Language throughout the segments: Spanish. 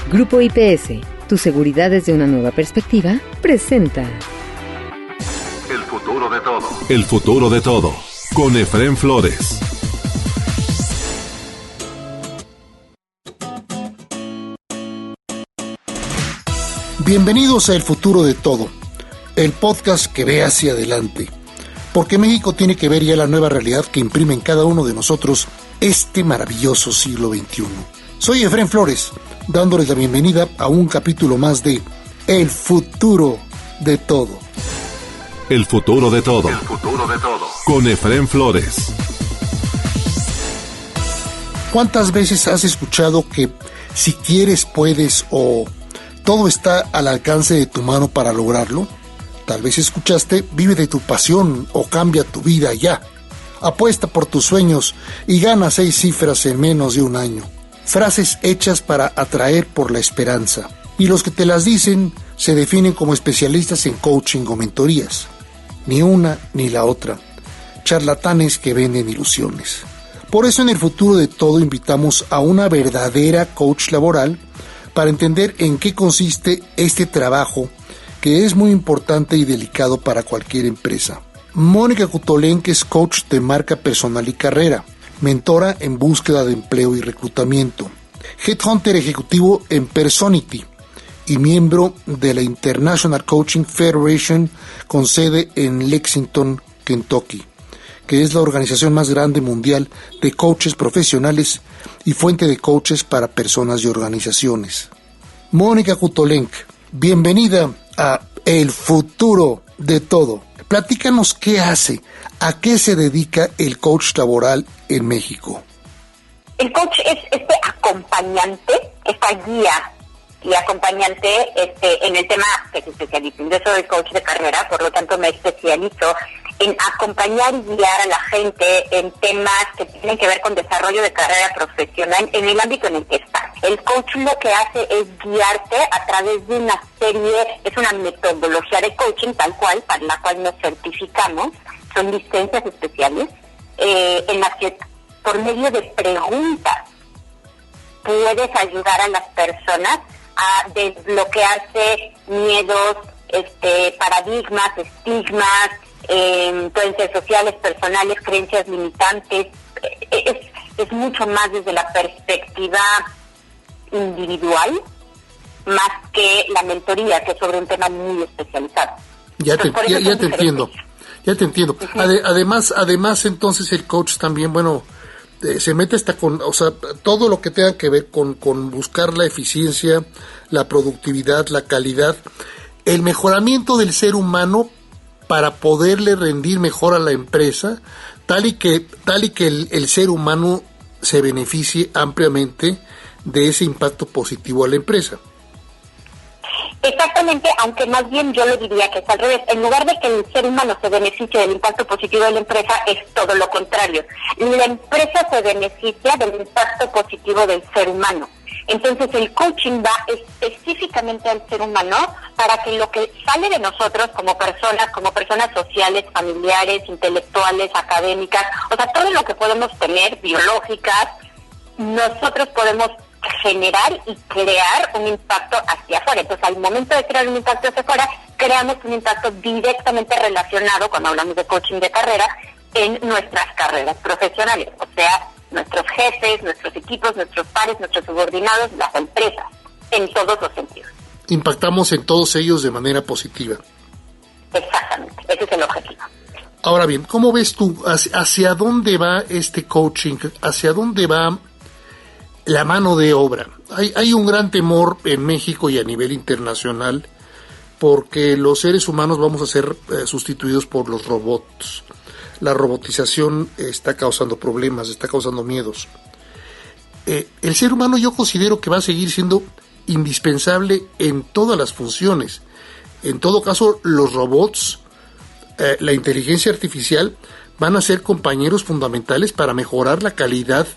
Grupo IPS, tu seguridad desde una nueva perspectiva, presenta El futuro de todo. El futuro de todo, con Efraín Flores. Bienvenidos a El futuro de todo, el podcast que ve hacia adelante, porque México tiene que ver ya la nueva realidad que imprime en cada uno de nosotros este maravilloso siglo XXI. Soy Efraín Flores, dándoles la bienvenida a un capítulo más de El futuro de todo. El futuro de todo. El futuro de todo. Con Efraín Flores. ¿Cuántas veces has escuchado que si quieres puedes o todo está al alcance de tu mano para lograrlo? Tal vez escuchaste vive de tu pasión o cambia tu vida ya. Apuesta por tus sueños y gana 6 cifras en menos de un año. Frases hechas para atraer por la esperanza. Y los que te las dicen se definen como especialistas en coaching o mentorías. Ni una ni la otra. Charlatanes que venden ilusiones. Por eso en El futuro de todo invitamos a una verdadera coach laboral para entender en qué consiste este trabajo que es muy importante y delicado para cualquier empresa. Mónica Kutolenque es coach de marca personal y carrera, mentora en búsqueda de empleo y reclutamiento, headhunter ejecutivo en Personity y miembro de la International Coaching Federation con sede en Lexington, Kentucky, que es la organización más grande mundial de coaches profesionales y fuente de coaches para personas y organizaciones. Mónica Kutolenque, bienvenida a El futuro de todo. Platícanos qué hace, a qué se dedica el coach laboral en México. El coach es este acompañante, esta guía y acompañante en el tema que se especializa. Yo soy coach de carrera, por lo tanto me especializo en acompañar y guiar a la gente en temas que tienen que ver con desarrollo de carrera profesional en el ámbito en el que está. El coach lo que hace es guiarte a través de una serie, es una metodología de coaching tal cual, para la cual nos certificamos, son licencias especiales, en las que por medio de preguntas puedes ayudar a las personas a desbloquearse miedos, paradigmas, estigmas, pueden ser sociales, personales, creencias limitantes. Es mucho más desde la perspectiva individual, más que la mentoría, que es sobre un tema muy especializado. Ya te entiendo. Además, entonces el coach también, se mete hasta con, todo lo que tenga que ver con buscar la eficiencia, la productividad, la calidad, el mejoramiento del ser humano para poderle rendir mejor a la empresa, tal y que el ser humano se beneficie ampliamente de ese impacto positivo a la empresa. Exactamente, aunque más bien yo le diría que es al revés. En lugar de que el ser humano se beneficie del impacto positivo de la empresa, es todo lo contrario. La empresa se beneficia del impacto positivo del ser humano. Entonces el coaching va específicamente al ser humano para que lo que sale de nosotros como personas sociales, familiares, intelectuales, académicas, todo lo que podemos tener, biológicas, nosotros podemos generar y crear un impacto hacia afuera. Entonces, al momento de crear un impacto hacia afuera, creamos un impacto directamente relacionado, cuando hablamos de coaching de carrera, en nuestras carreras profesionales. O sea, nuestros jefes, nuestros equipos, nuestros pares, nuestros subordinados, las empresas, en todos los sentidos. Impactamos en todos ellos de manera positiva. Exactamente, ese es el objetivo. Ahora bien, ¿cómo ves tú hacia dónde va este coaching? ¿Hacia dónde va la mano de obra? Hay un gran temor en México y a nivel internacional porque los seres humanos vamos a ser sustituidos por los robots. La robotización está causando problemas, está causando miedos. El ser humano yo considero que va a seguir siendo indispensable en todas las funciones. En todo caso, los robots, la inteligencia artificial, van a ser compañeros fundamentales para mejorar la calidad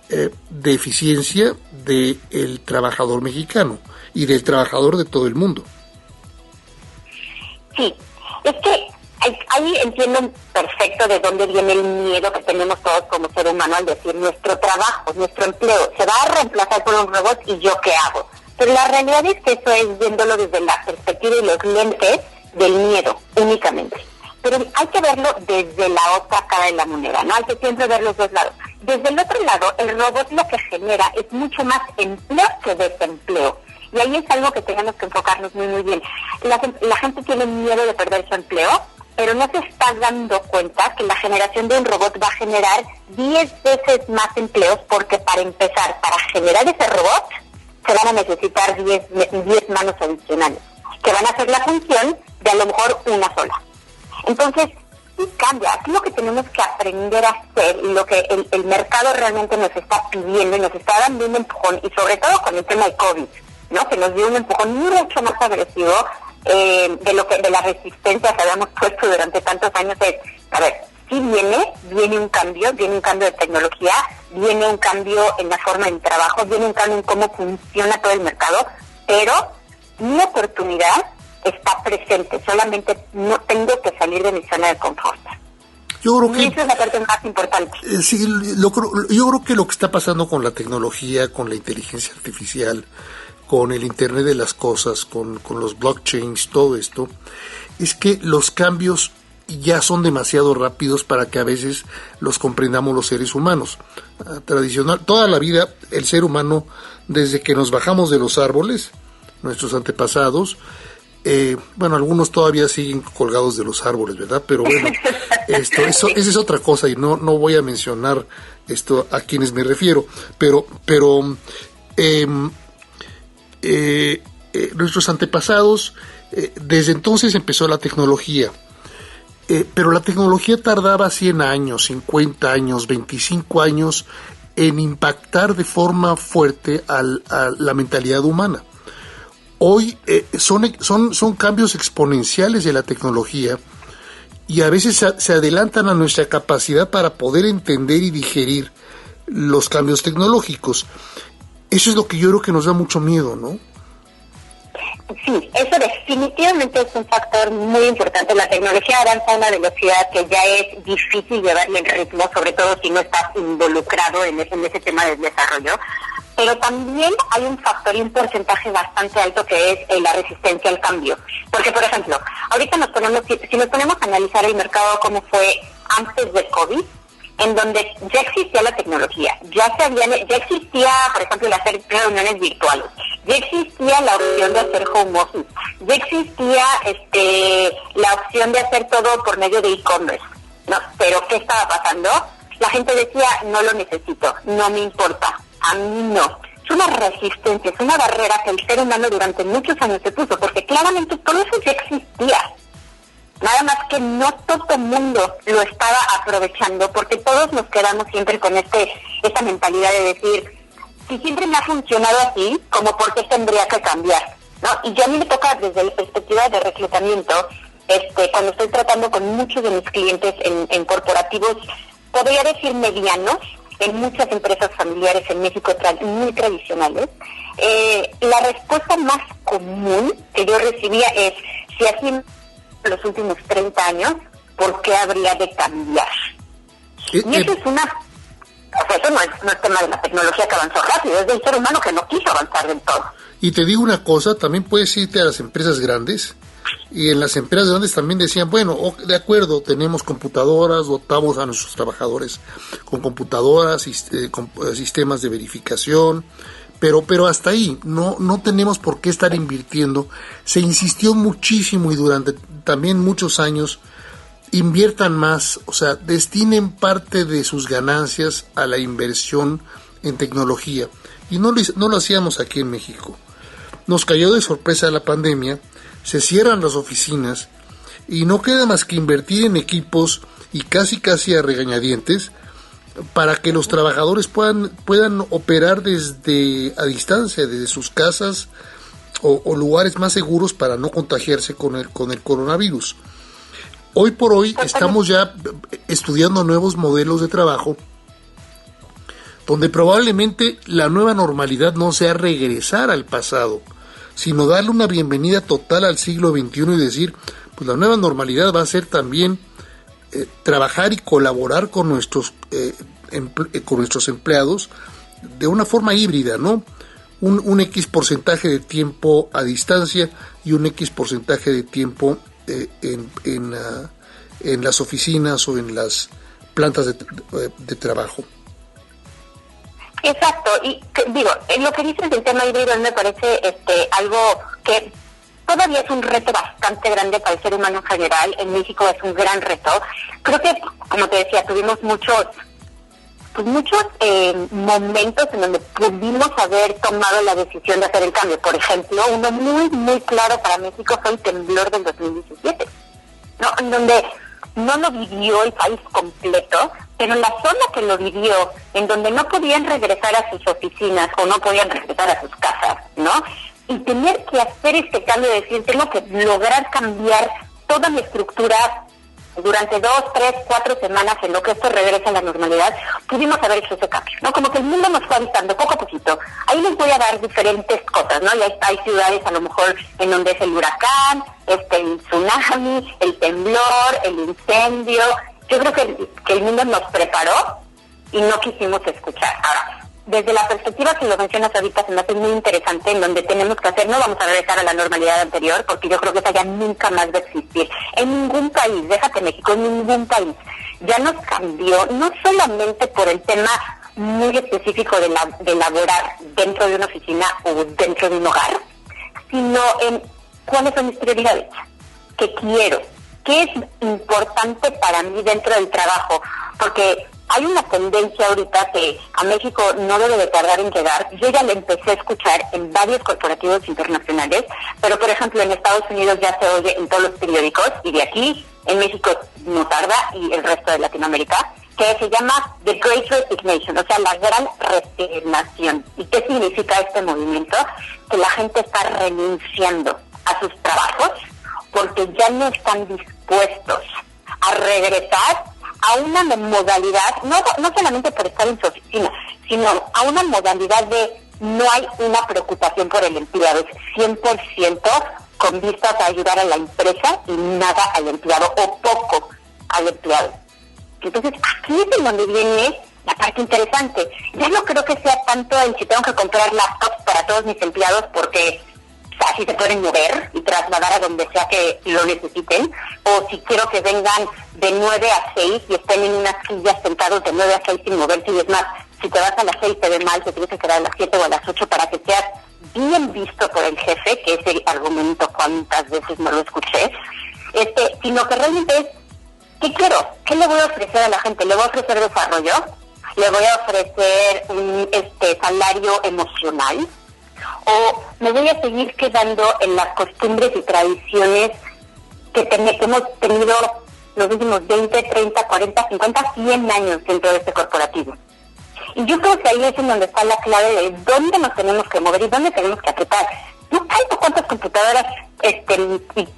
de eficiencia del trabajador mexicano y del trabajador de todo el mundo. Sí, es que ahí entiendo perfecto de dónde viene el miedo que tenemos todos como ser humano al decir nuestro trabajo, nuestro empleo, se va a reemplazar por un robot y ¿yo qué hago? Pero la realidad es que eso es viéndolo desde la perspectiva y los lentes del miedo únicamente. Pero hay que verlo desde la otra cara de la moneda, ¿no? Hay que siempre ver los dos lados. Desde el otro lado, el robot lo que genera es mucho más empleo que desempleo. Y ahí es algo que tenemos que enfocarnos muy, muy bien. La gente tiene miedo de perder su empleo, pero no se está dando cuenta que la generación de un robot va a generar 10 veces más empleos, porque para empezar, para generar ese robot, se van a necesitar 10 manos adicionales, que van a hacer la función de a lo mejor una sola. Entonces, sí cambia. Aquí lo que tenemos que aprender a hacer, y lo que el mercado realmente nos está pidiendo y nos está dando un empujón, y sobre todo con el tema de COVID, ¿no? Que nos dio un empujón mucho más agresivo de la resistencia que habíamos puesto durante tantos años. A ver, sí viene un cambio de tecnología, viene un cambio en la forma de trabajo, viene un cambio en cómo funciona todo el mercado, pero mi oportunidad está presente, solamente no tengo que salir de mi zona de confort. Yo creo que esa es la parte más importante. Sí, yo creo que lo que está pasando con la tecnología, con la inteligencia artificial, con el Internet de las cosas, con los blockchains, todo esto, es que los cambios ya son demasiado rápidos para que a veces los comprendamos los seres humanos. Tradicional, toda la vida el ser humano, desde que nos bajamos de los árboles, nuestros antepasados, bueno, algunos todavía siguen colgados de los árboles, ¿verdad? Pero bueno, esa es otra cosa, y no voy a mencionar esto a quienes me refiero, pero nuestros antepasados, desde entonces empezó la tecnología, pero la tecnología tardaba 100 años, 50 años, 25 años en impactar de forma fuerte a la mentalidad humana. Hoy son cambios exponenciales de la tecnología, y a veces se adelantan a nuestra capacidad para poder entender y digerir los cambios tecnológicos. Eso es lo que yo creo que nos da mucho miedo, ¿no? Sí, eso definitivamente es un factor muy importante. La tecnología avanza a una velocidad que ya es difícil llevarle el ritmo, sobre todo si no estás involucrado en ese tema del desarrollo. Pero también hay un factor y un porcentaje bastante alto que es la resistencia al cambio. Porque, por ejemplo, ahorita si nos ponemos a analizar el mercado como fue antes de COVID, en donde ya existía la tecnología, ya existía, por ejemplo, el hacer reuniones virtuales, ya existía la opción de hacer home office, ya existía la opción de hacer todo por medio de e-commerce, ¿no? Pero ¿qué estaba pasando? La gente decía, no lo necesito, no me importa, a mí no. Es una resistencia, es una barrera que el ser humano durante muchos años se puso, porque claramente todo eso ya existía. Nada más que no todo el mundo lo estaba aprovechando, porque todos nos quedamos siempre con esta mentalidad de decir, si siempre me ha funcionado así, como por qué tendría que cambiar, ¿no? Y yo a mí me toca desde la perspectiva de reclutamiento, cuando estoy tratando con muchos de mis clientes en corporativos, podría decir medianos, en muchas empresas familiares en México muy tradicionales, la respuesta más común que yo recibía es, si así en los últimos 30 años, ¿por qué habría de cambiar? Y eso es eso no es tema de la tecnología que avanzó rápido, es del ser humano que no quiso avanzar del todo. Y te digo una cosa, también puedes irte a las empresas grandes, y en las empresas grandes también decían, bueno, de acuerdo, tenemos computadoras, dotamos a nuestros trabajadores con computadoras, con sistemas de verificación, pero hasta ahí, no tenemos por qué estar invirtiendo. Se insistió muchísimo, y durante también muchos años, inviertan más, o sea, destinen parte de sus ganancias a la inversión en tecnología, y no lo hacíamos aquí en México. Nos cayó de sorpresa la pandemia, se cierran las oficinas y no queda más que invertir en equipos, y casi a regañadientes, para que los trabajadores puedan operar a distancia, desde sus casas o lugares más seguros, para no contagiarse con el coronavirus. Hoy por hoy estamos ya estudiando nuevos modelos de trabajo, donde probablemente la nueva normalidad no sea regresar al pasado, sino darle una bienvenida total al siglo XXI y decir, pues la nueva normalidad va a ser también trabajar y colaborar con nuestros empleados de una forma híbrida, ¿no? un X porcentaje de tiempo a distancia y un X porcentaje de tiempo en las oficinas o en las plantas de trabajo. Exacto, y digo, lo que dices del tema híbrido me parece algo que todavía es un reto bastante grande para el ser humano en general. En México es un gran reto. Creo que, como te decía, tuvimos muchos momentos en donde pudimos haber tomado la decisión de hacer el cambio. Por ejemplo, uno muy, muy claro para México fue el temblor del 2017, ¿no? En donde no lo vivió el país completo, pero la zona que lo vivió, en donde no podían regresar a sus oficinas o no podían regresar a sus casas, ¿no? Y tener que hacer este cambio de decir, tengo que lograr cambiar toda mi estructura durante 2, 3, 4 semanas en lo que esto regresa a la normalidad, pudimos haber hecho ese cambio, ¿no? Como que el mundo nos fue avisando poco a poquito. Ahí les voy a dar diferentes cosas, ¿no? Y hay ciudades a lo mejor en donde es el huracán, el tsunami, el temblor, el incendio. Yo creo que el mundo nos preparó y no quisimos escuchar. Ahora, desde la perspectiva que lo mencionas ahorita, se me hace muy interesante, en donde tenemos que hacer, no vamos a regresar a la normalidad anterior, porque yo creo que esa ya nunca más va a existir. En ningún país, déjate México, en ningún país, ya nos cambió, no solamente por el tema muy específico de laborar dentro de una oficina o dentro de un hogar, sino en cuáles son mis prioridades, qué quiero, qué es importante para mí dentro del trabajo, porque hay una tendencia ahorita que a México no debe de tardar en llegar. Yo ya la empecé a escuchar en varios corporativos internacionales, pero por ejemplo en Estados Unidos ya se oye en todos los periódicos, y de aquí en México no tarda, y el resto de Latinoamérica, que se llama The Great Resignation, o sea, la gran resignación. ¿Y qué significa este movimiento? Que la gente está renunciando a sus trabajos porque ya no están dispuestos a regresar a una modalidad, no solamente por estar en su oficina, sino a una modalidad de no hay una preocupación por el empleado, es 100% con vistas a ayudar a la empresa y nada al empleado, o poco al empleado. Entonces, aquí es en donde viene la parte interesante. Ya no creo que sea tanto el si tengo que comprar laptops para todos mis empleados porque así se pueden mover y trasladar a donde sea que lo necesiten, o si quiero que vengan de 9 a 6 y estén en unas sillas sentados de 9 a 6 sin moverse, y es más, si te vas a las 6 te ve mal, te tienes que quedar a las 7 o a las 8 para que seas bien visto por el jefe, que ese argumento cuántas veces no lo escuché, sino que realmente es, ¿qué quiero? ¿Qué le voy a ofrecer a la gente? ¿Le voy a ofrecer desarrollo? ¿Le voy a ofrecer un salario emocional? ¿O me voy a seguir quedando en las costumbres y tradiciones que hemos tenido los últimos 20, 30, 40, 50, 100 años dentro de este corporativo? Y yo creo que ahí es en donde está la clave de dónde nos tenemos que mover y dónde tenemos que apretar. No tanto cuántas computadoras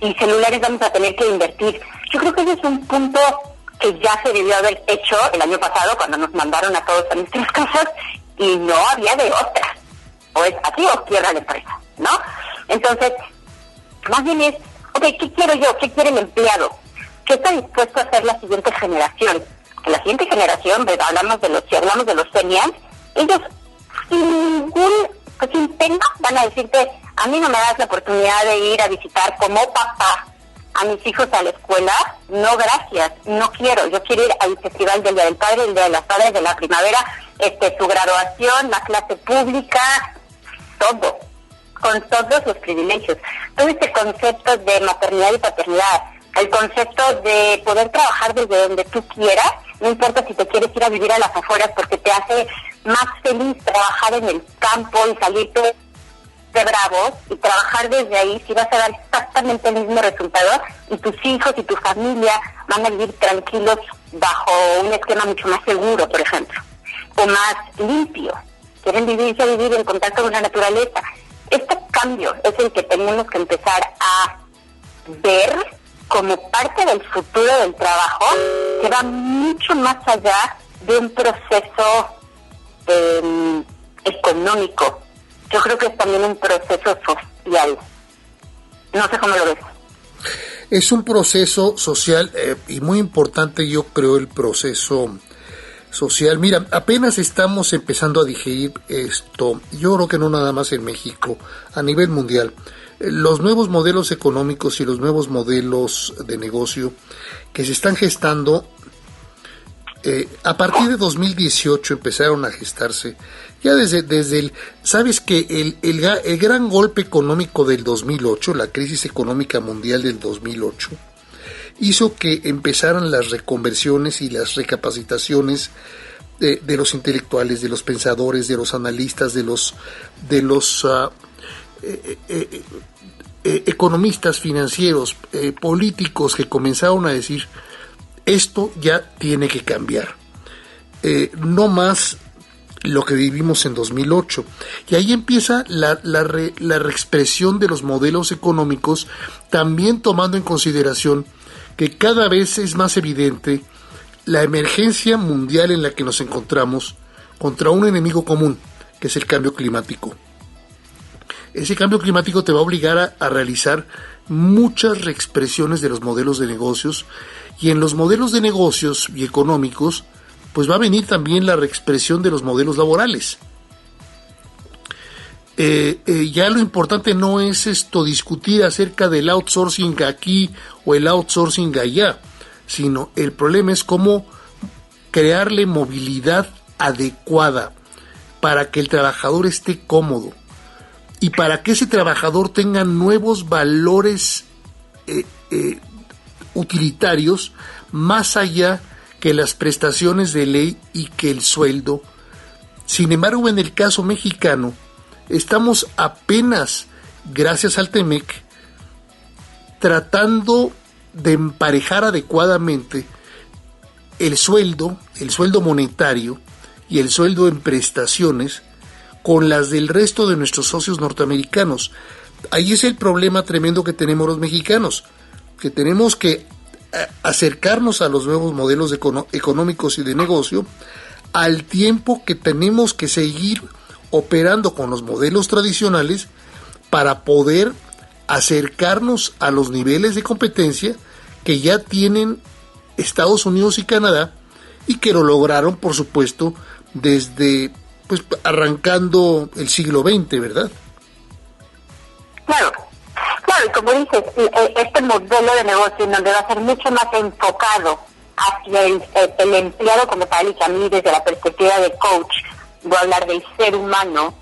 y celulares vamos a tener que invertir. Yo creo que ese es un punto que ya se debió haber hecho el año pasado, cuando nos mandaron a todos a nuestras casas, y no había de otra. O es aquí o quiebra la empresa, ¿no? Entonces, más bien es, ¿qué quiero yo? ¿Qué quiere el empleado? ¿Qué está dispuesto a hacer la siguiente generación? Que la siguiente generación, si hablamos de los seniors, ellos sin pena van a decirte, a mí no me das la oportunidad de ir a visitar como papá a mis hijos a la escuela, no gracias, no quiero, yo quiero ir al festival del Día del Padre, el Día de las Padres, de la primavera, su graduación, la clase pública, todo, con todos los privilegios. Todo este concepto de maternidad y paternidad, el concepto de poder trabajar desde donde tú quieras, no importa si te quieres ir a vivir a las afueras porque te hace más feliz trabajar en el campo y salirte de Bravos y trabajar desde ahí, si vas a dar exactamente el mismo resultado y tus hijos y tu familia van a vivir tranquilos bajo un esquema mucho más seguro, por ejemplo, o más limpio. Quieren vivir en contacto con la naturaleza. Este cambio es el que tenemos que empezar a ver como parte del futuro del trabajo, que va mucho más allá de un proceso económico. Yo creo que es también un proceso social. No sé cómo lo ves. Es un proceso social y muy importante, yo creo, el proceso social. Mira, apenas estamos empezando a digerir esto, yo creo que no nada más en México, a nivel mundial. Los nuevos modelos económicos y los nuevos modelos de negocio que se están gestando, a partir de 2018 empezaron a gestarse. Ya desde el, sabes que el gran golpe económico del 2008, la crisis económica mundial del 2008, hizo que empezaran las reconversiones y las recapacitaciones de los intelectuales, de los pensadores, de los analistas, de los economistas financieros, políticos, que comenzaron a decir: esto ya tiene que cambiar, no más lo que vivimos en 2008. Y ahí empieza la reexpresión de los modelos económicos, también tomando en consideración que cada vez es más evidente la emergencia mundial en la que nos encontramos contra un enemigo común, que es el cambio climático. Ese cambio climático te va a obligar a realizar muchas reexpresiones de los modelos de negocios, y en los modelos de negocios y económicos pues va a venir también la reexpresión de los modelos laborales. Ya lo importante no es discutir acerca del outsourcing aquí o el outsourcing allá, sino el problema es cómo crearle movilidad adecuada para que el trabajador esté cómodo y para que ese trabajador tenga nuevos valores utilitarios más allá que las prestaciones de ley y que el sueldo. Sin embargo, en el caso mexicano, estamos apenas, gracias al TEMEC, tratando de emparejar adecuadamente el sueldo monetario y el sueldo en prestaciones con las del resto de nuestros socios norteamericanos. Ahí es el problema tremendo que tenemos los mexicanos, que tenemos que acercarnos a los nuevos modelos económicos y de negocio, al tiempo que tenemos que seguir operando con los modelos tradicionales para poder acercarnos a los niveles de competencia que ya tienen Estados Unidos y Canadá, y que lo lograron, por supuesto, desde arrancando el siglo XX, ¿verdad? Claro, y como dices, este modelo de negocio en donde va a ser mucho más enfocado hacia el empleado como tal, y que a mí desde la perspectiva de coach voy a hablar del ser humano,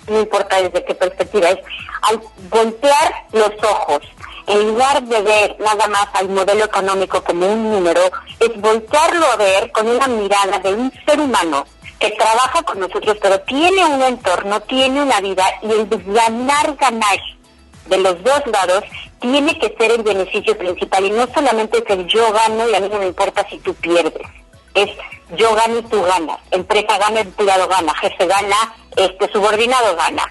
no importa desde qué perspectiva es, al voltear los ojos, en lugar de ver nada más al modelo económico como un número, es voltearlo a ver con una mirada de un ser humano que trabaja con nosotros, pero tiene un entorno, tiene una vida, y el ganar de los dos lados tiene que ser el beneficio principal, y no solamente es el yo gano y a mí no me importa si tú pierdes, es yo gano y tú ganas, empresa gana, empleado gana, jefe gana, subordinado gana,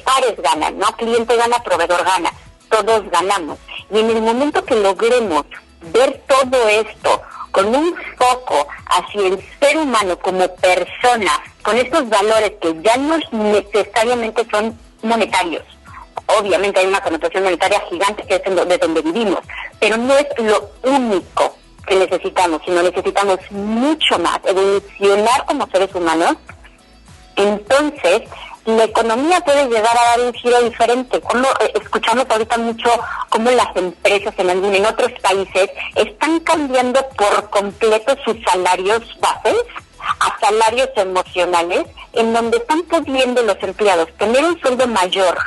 pares ganan, ¿no? Cliente gana, proveedor gana, todos ganamos. Y en el momento que logremos ver todo esto con un foco hacia el ser humano como persona, con estos valores que ya no necesariamente son monetarios. Obviamente hay una connotación monetaria gigante que es de donde vivimos, pero no es lo único que necesitamos, sino necesitamos mucho más, evolucionar como seres humanos. Entonces, la economía puede llegar a dar un giro diferente. Como escuchamos ahorita mucho cómo las empresas en otros países están cambiando por completo sus salarios bases a salarios emocionales, en donde están pudiendo los empleados tener un sueldo mayor,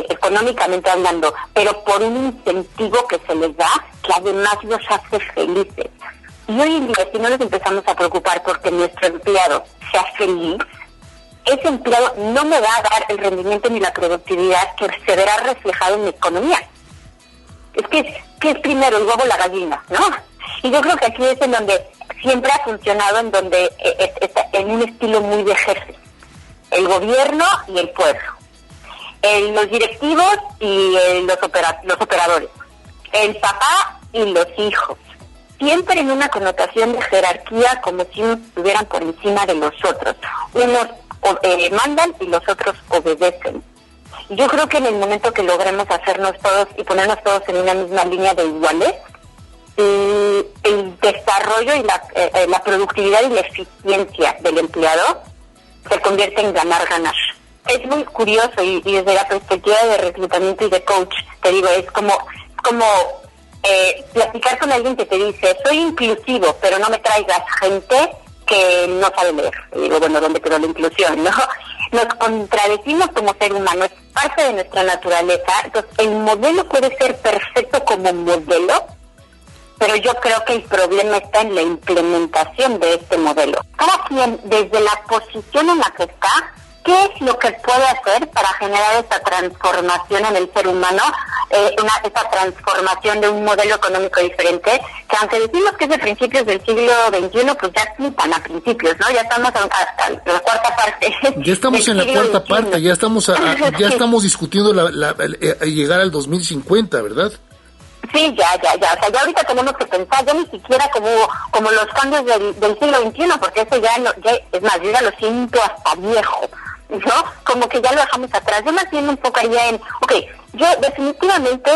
económicamente hablando, pero por un incentivo que se les da, que además los hace felices. Y hoy en día, si no nos empezamos a preocupar porque nuestro empleado sea feliz, ese empleado no me va a dar el rendimiento ni la productividad que se verá reflejado en mi economía. Es que es primero el huevo o la gallina, ¿no? Y yo creo que aquí es en donde siempre ha funcionado, en donde en un estilo muy de jefe. El gobierno y el pueblo. Los directivos y los operadores. El papá y los hijos. Siempre en una connotación de jerarquía, como si unos estuvieran por encima de los otros. Unos mandan y los otros obedecen. Y yo creo que en el momento que logremos hacernos todos y ponernos todos en una misma línea de iguales, el desarrollo y la productividad y la eficiencia del empleado se convierte en ganar-ganar. Es muy curioso y desde la perspectiva de reclutamiento y de coach, te digo, es como platicar con alguien que te dice, soy inclusivo, pero no me traigas gente que no sabe leer. Y digo, bueno, ¿dónde quedó la inclusión, no? Nos contradecimos como ser humano, es parte de nuestra naturaleza. Entonces, el modelo puede ser perfecto como modelo, pero yo creo que el problema está en la implementación de este modelo. Cada quien, desde la posición en la que está, ¿qué es lo que puede hacer para generar esta transformación en el ser humano? Esta transformación de un modelo económico diferente, que aunque decimos que es de principios del siglo XXI, pues ya sí tan a principios, ¿no? Ya estamos hasta la cuarta parte. Ya estamos en la cuarta parte, ya estamos estamos discutiendo llegar al 2050, ¿verdad? Sí, ya. O sea, ya ahorita tenemos que pensar, ya ni siquiera como los cambios del siglo XXI, porque eso ya es más, yo ya lo siento hasta viejo, ¿no? Como que ya lo dejamos atrás. Yo más bien enfocaría en, yo definitivamente,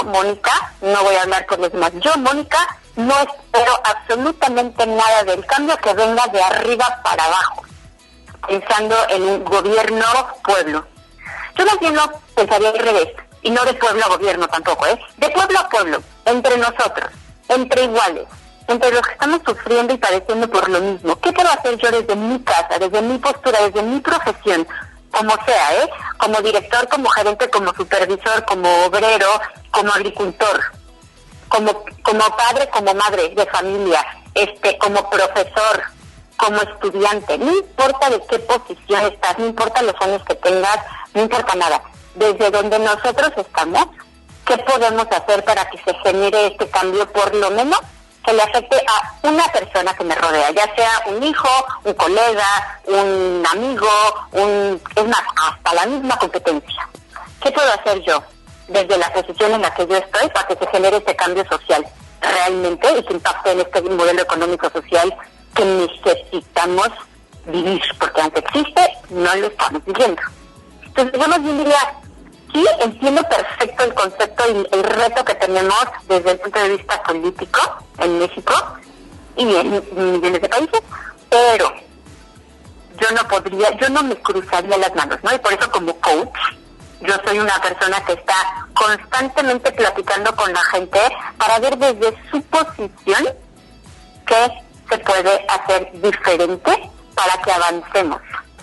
Mónica, no voy a hablar por los demás, Mónica, no espero absolutamente nada del cambio que venga de arriba para abajo, pensando en un gobierno-pueblo. Yo más bien no pensaría al revés, y no de pueblo a gobierno tampoco, de pueblo a pueblo, entre nosotros, entre iguales, entre los que estamos sufriendo y padeciendo por lo mismo. ¿Qué puedo hacer yo desde mi casa, desde mi postura, desde mi profesión, como sea, como director, como gerente, como supervisor, como obrero, como agricultor, como padre, como madre de familia, como profesor, como estudiante? No importa de qué posición estás, no importa los años que tengas, no importa nada. Desde donde nosotros estamos, ¿qué podemos hacer para que se genere este cambio, por lo menos que le afecte a una persona que me rodea, ya sea un hijo, un colega, un amigo, es más, hasta la misma competencia? ¿Qué puedo hacer yo desde la posición en la que yo estoy para que se genere este cambio social realmente y que impacte en este modelo económico-social que necesitamos vivir? Porque aunque existe, no lo estamos viviendo. Entonces yo más bien diría, sí, entiendo perfecto el concepto y el reto que tenemos desde el punto de vista político en México y en millones de países, pero yo no me cruzaría las manos, ¿no? Y por eso, como coach, yo soy una persona que está constantemente platicando con la gente para ver desde su posición qué se puede hacer diferente para que avancemos.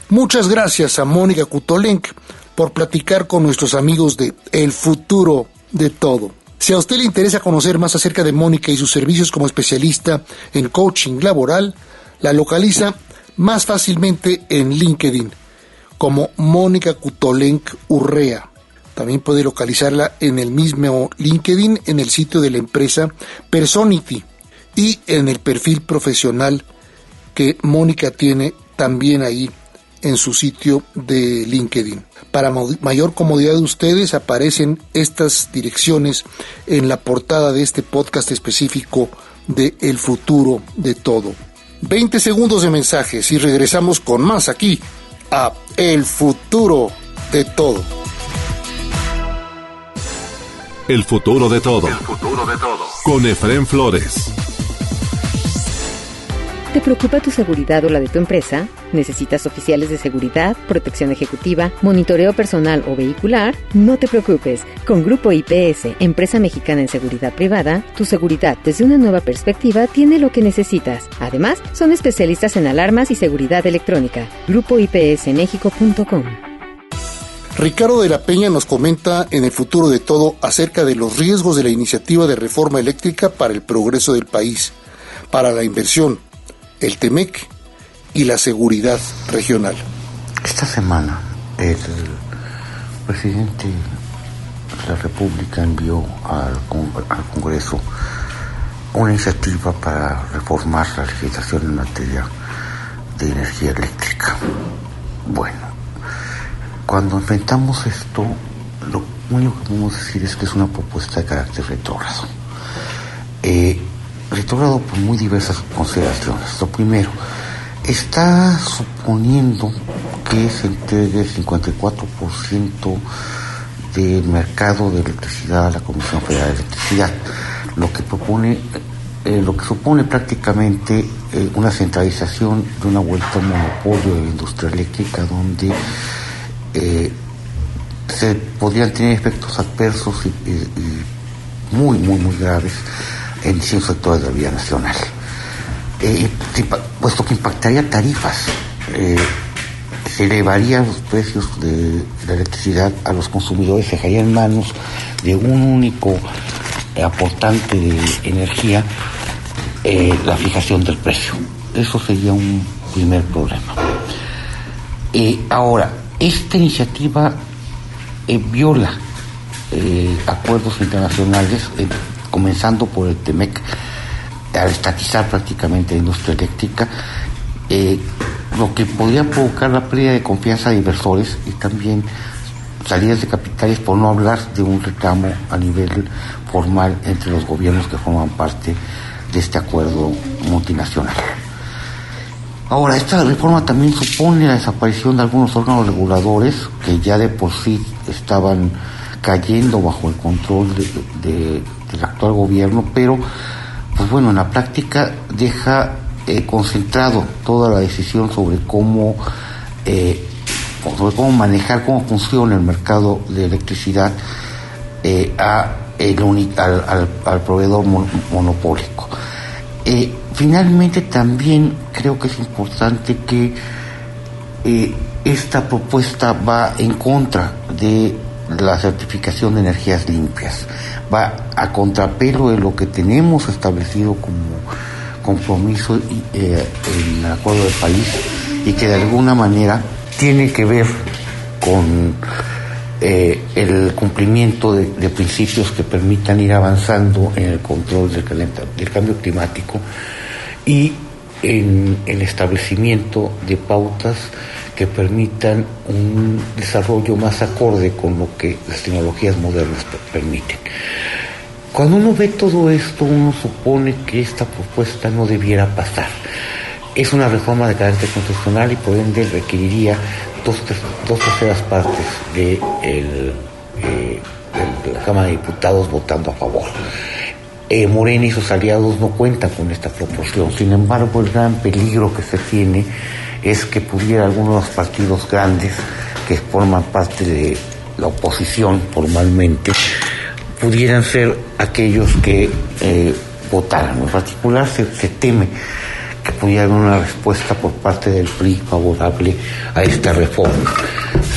Muchas gracias a Mónica Kutolenk por platicar con nuestros amigos de El Futuro de Todo. Si a usted le interesa conocer más acerca de Mónica y sus servicios como especialista en coaching laboral, la localiza más fácilmente en LinkedIn como Mónica Kutolenk Urrea. También puede localizarla en el mismo LinkedIn, en el sitio de la empresa Personity y en el perfil profesional que Mónica tiene también ahí en su sitio de LinkedIn. Para mayor comodidad de ustedes, aparecen estas direcciones en la portada de este podcast específico de El Futuro de Todo. 20 segundos de mensajes y regresamos con más aquí a El Futuro de Todo. El Futuro de Todo. El Futuro de Todo. Con Efrén Flores. ¿Te preocupa tu seguridad o la de tu empresa? ¿Necesitas oficiales de seguridad, protección ejecutiva, monitoreo personal o vehicular? No te preocupes. Con Grupo IPS, empresa mexicana en seguridad privada, tu seguridad desde una nueva perspectiva tiene lo que necesitas. Además, son especialistas en alarmas y seguridad electrónica. GrupoIPSMexico.com. Ricardo de la Peña nos comenta en El Futuro de Todo acerca de los riesgos de la iniciativa de reforma eléctrica para el progreso del país, para la inversión, el TEMEC y la seguridad regional. Esta semana el presidente de la República envió al Congreso una iniciativa para reformar la legislación en materia de energía eléctrica. Bueno, cuando enfrentamos esto, lo único que podemos decir es que es una propuesta de carácter retrógrado. Retrógrado por muy diversas consideraciones. Lo primero, está suponiendo que se entregue el 54% del mercado de electricidad a la Comisión Federal de Electricidad, lo que supone prácticamente una centralización de una vuelta a un monopolio de la industria eléctrica, donde se podrían tener efectos adversos y muy graves en distintos sectores de la vida nacional, puesto que impactaría tarifas. Se elevarían los precios de la electricidad a los consumidores, se dejaría en manos de un único aportante de energía la fijación del precio. Eso sería un primer problema. Ahora, esta iniciativa viola acuerdos internacionales, comenzando por el TEMEC, al estatizar prácticamente la industria eléctrica, lo que podría provocar la pérdida de confianza de inversores y también salidas de capitales, por no hablar de un reclamo a nivel formal entre los gobiernos que forman parte de este acuerdo multinacional. Ahora, esta reforma también supone la desaparición de algunos órganos reguladores que ya de por sí estaban cayendo bajo el control del actual gobierno, pero pues bueno, en la práctica deja concentrado toda la decisión sobre cómo manejar, cómo funciona el mercado de electricidad al proveedor monopólico. Finalmente, también creo que es importante que esta propuesta va en contra de la certificación de energías limpias, va a contrapelo de lo que tenemos establecido como compromiso en el acuerdo de París, y que de alguna manera tiene que ver con el cumplimiento de principios que permitan ir avanzando en el control del cambio climático y en el establecimiento de pautas que permitan un desarrollo más acorde con lo que las tecnologías modernas permiten. Cuando uno ve todo esto, uno supone que esta propuesta no debiera pasar. Es una reforma de carácter constitucional y por ende requeriría dos terceras partes de la Cámara de Diputados votando a favor. Morena y sus aliados no cuentan con esta proporción. Sin embargo, el gran peligro que se tiene es que pudiera algunos de los partidos grandes que forman parte de la oposición formalmente pudieran ser aquellos que votaran. En particular se teme que pudiera haber una respuesta por parte del PRI favorable a esta reforma.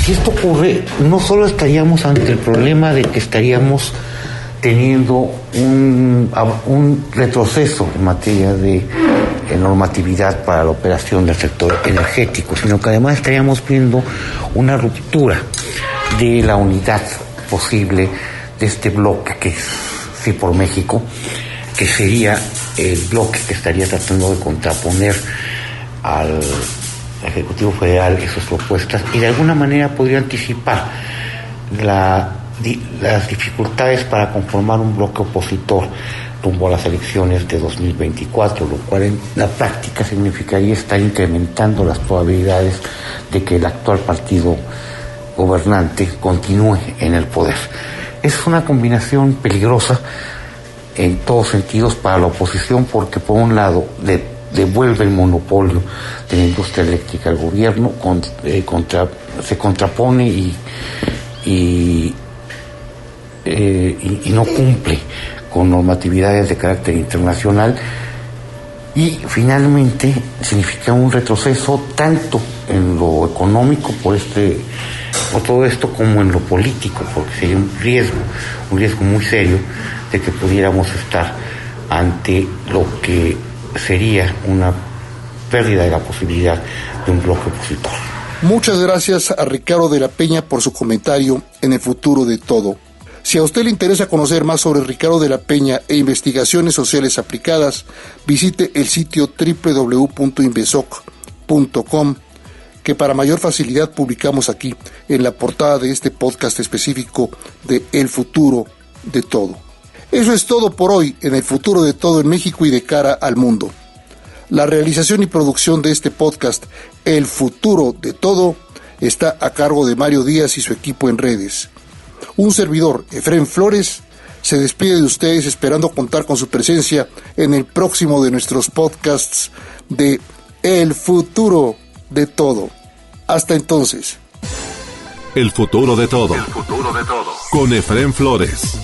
Si esto ocurre, no solo estaríamos ante el problema de que estaríamos teniendo un retroceso en materia de normatividad para la operación del sector energético, sino que además estaríamos viendo una ruptura de la unidad posible de este bloque que es Sí por México, que sería el bloque que estaría tratando de contraponer al Ejecutivo Federal y sus propuestas, y de alguna manera podría anticipar las dificultades para conformar un bloque opositor rumbo a las elecciones de 2024, lo cual en la práctica significaría estar incrementando las probabilidades de que el actual partido gobernante continúe en el poder. Es una combinación peligrosa en todos sentidos para la oposición, porque por un lado devuelve el monopolio de la industria eléctrica al gobierno, se contrapone y no cumple con normatividades de carácter internacional, y finalmente significa un retroceso tanto en lo económico por todo esto, como en lo político, porque sería un riesgo muy serio de que pudiéramos estar ante lo que sería una pérdida de la posibilidad de un bloque opositor. Muchas gracias a Ricardo de la Peña por su comentario en El Futuro de Todo. Si a usted le interesa conocer más sobre Ricardo de la Peña e investigaciones sociales aplicadas, visite el sitio www.invesoc.com, que para mayor facilidad publicamos aquí en la portada de este podcast específico de El Futuro de Todo. Eso es todo por hoy en El Futuro de Todo en México y de cara al mundo. La realización y producción de este podcast, El Futuro de Todo, está a cargo de Mario Díaz y su equipo en redes. Un servidor, Efrén Flores, se despide de ustedes esperando contar con su presencia en el próximo de nuestros podcasts de El Futuro de Todo. Hasta entonces. El futuro de todo. El futuro de todo. Con Efrén Flores.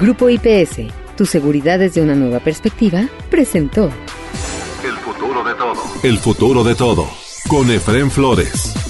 Grupo IPS, tu seguridad desde una nueva perspectiva, presentó El futuro de todo. El futuro de todo. Con Efrén Flores.